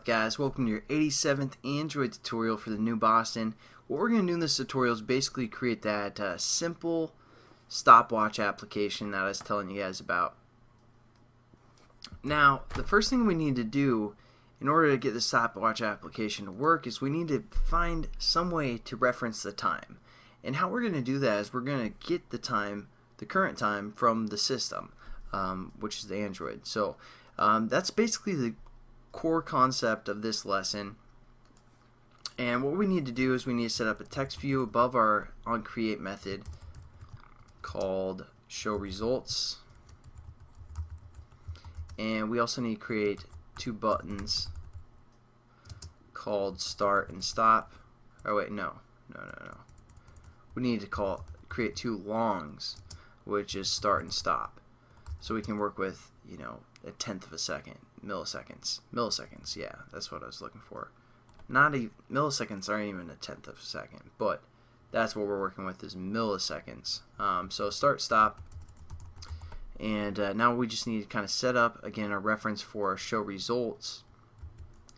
guys? Welcome to your 87th Android tutorial for the new Boston. What we're going to do in this tutorial is basically create that simple stopwatch application that I was telling you guys about. Now, the first thing we need to do in order to get the stopwatch application to work is we need to find some way to reference the time. And how we're going to do that is we're going to get the time, the current time, from the system, which is the Android. So that's basically the core concept of this lesson. And what we need to do is we need to set up a text view above our onCreate method called show results, and we also need to create two buttons called start and stop. Oh wait, no. We need to create two longs, which is start and stop, so we can work with, you know, a tenth of a second, milliseconds. Yeah, that's what I was looking for. Not even milliseconds aren't even a tenth of a second, but that's what we're working with is milliseconds. So start, stop, and now we just need to kind of set up again a reference for our show results,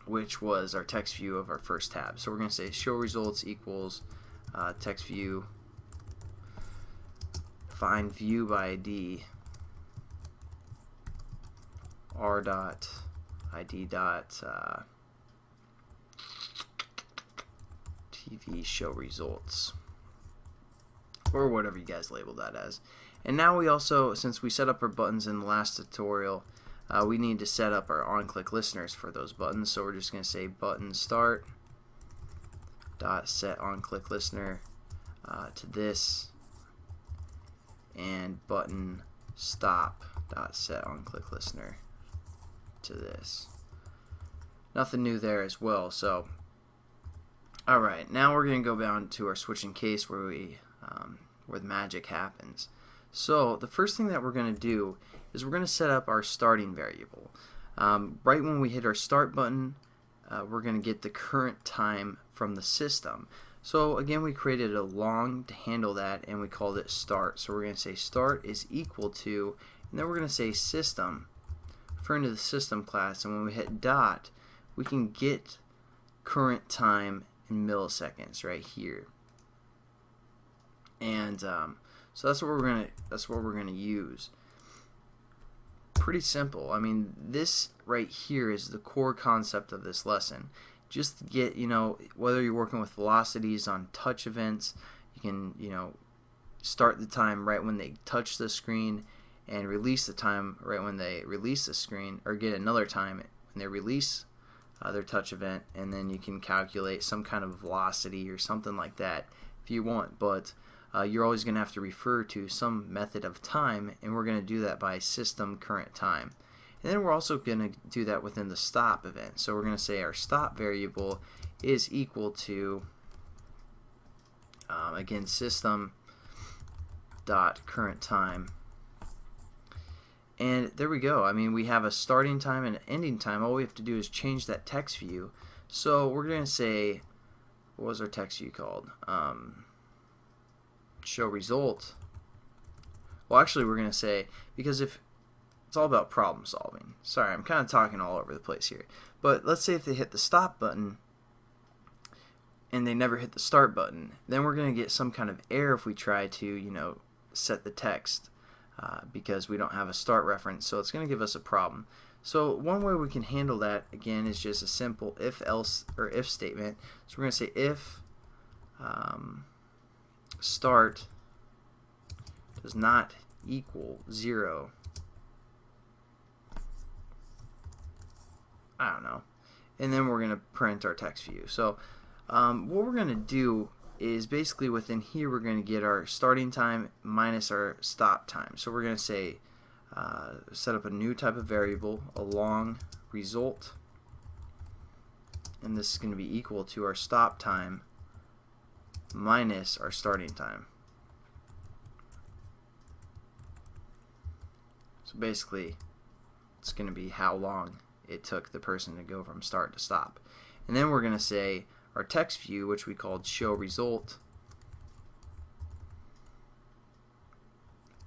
which was our text view of our first tab. So we're going to say show results equals text view, find view by ID, r dot id dot TV show results, or whatever you guys label that as. And now we also, since we set up our buttons in the last tutorial, we need to set up our on-click listeners for those buttons. So we're just going to say button start dot set on-click listener to this, and button stop dot set on-click listener to this. Nothing new there as well. So alright, now we're going to go down to our switching case where the magic happens. So the first thing that we're going to do is we're going to set up our starting variable. Right when we hit our start button, we're going to get the current time from the system. So again, we created a long to handle that, and we called it start. So we're going to say start is equal to, and then we're going to say system, referring to the system class, and when we hit dot, we can get current time in milliseconds right here. And so that's what we're gonna use. Pretty simple. I mean, this right here is the core concept of this lesson. Just to get, you know, whether you're working with velocities on touch events, you can, you know, start the time right when they touch the screen and release the time right when they release the screen, or get another time when they release their touch event, and then you can calculate some kind of velocity or something like that if you want. But you're always going to have to refer to some method of time, and we're going to do that by system current time. And then we're also going to do that within the stop event. So we're going to say our stop variable is equal to again system dot current time. And there we go. I mean, we have a starting time and an ending time. All we have to do is change that text view. So we're going to say, what was our text view called? Show result. Well, actually, we're going to say, because if it's all about problem solving. Sorry, I'm kind of talking all over the place here. But let's say if they hit the stop button and they never hit the start button, then we're going to get some kind of error if we try to, you know, set the text. Because we don't have a start reference, so it's going to give us a problem. So one way we can handle that again is just a simple if else or if statement. So we're going to say if start does not equal 0, I don't know, and then we're going to print our text view. So what we're going to do is basically within here we're going to get our starting time minus our stop time. So we're going to say set up a new type of variable, a long result, and this is going to be equal to our stop time minus our starting time. So basically it's going to be how long it took the person to go from start to stop. And then we're going to say our text view, which we called show result,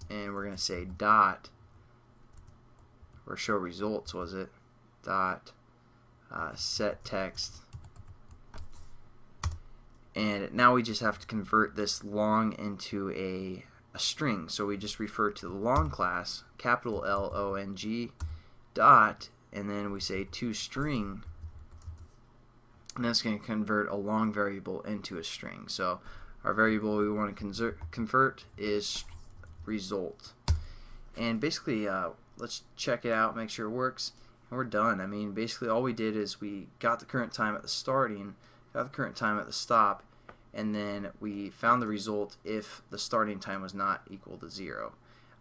and we're going to say dot, or show results was it, dot set text, and now we just have to convert this long into a string. So we just refer to the long class, capital L-O-N-G, dot, and then we say toString, and that's going to convert a long variable into a string. So our variable we want to convert is result. And basically, let's check it out, make sure it works, and we're done. I mean, basically all we did is we got the current time at the starting, got the current time at the stop, and then we found the result if the starting time was not equal to 0.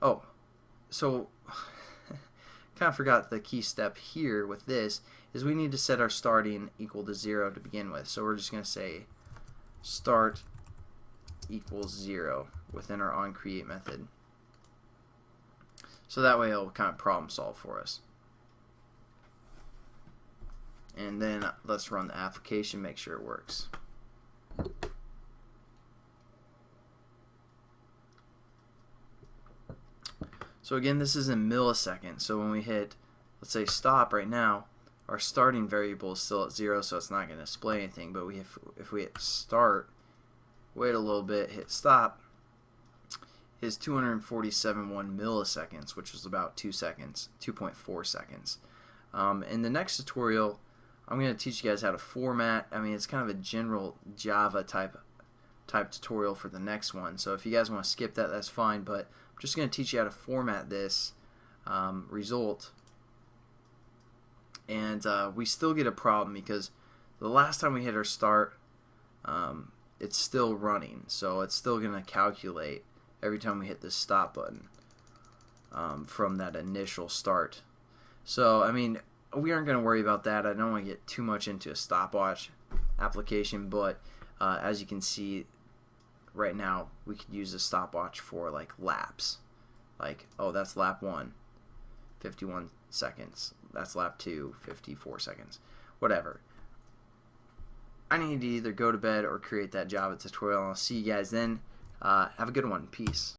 Oh, so kind of forgot the key step here with this is we need to set our starting equal to 0 to begin with. So we're just going to say start equals 0 within our onCreate method. So that way it'll kind of problem solve for us. And then let's run the application, make sure it works. So again, this is in milliseconds. So when we hit, let's say, stop right now, our starting variable is still at 0, so it's not going to display anything. But if we hit start, wait a little bit, hit stop, is 247.1 milliseconds, which is about 2 seconds, 2.4 seconds. In the next tutorial, I'm going to teach you guys how to format. I mean, it's kind of a general Java type tutorial for the next one. So if you guys want to skip that, that's fine. But I'm just going to teach you how to format this result. And we still get a problem because the last time we hit our start, it's still running. So it's still going to calculate every time we hit the stop button from that initial start. So, I mean, we aren't going to worry about that. I don't want to get too much into a stopwatch application, but as you can see right now, we could use a stopwatch for like laps. Like, oh, that's lap 1, 51 seconds. That's lap 2, 54 seconds. Whatever. I need to either go to bed or create that Java tutorial. I'll see you guys then. Have a good one. Peace.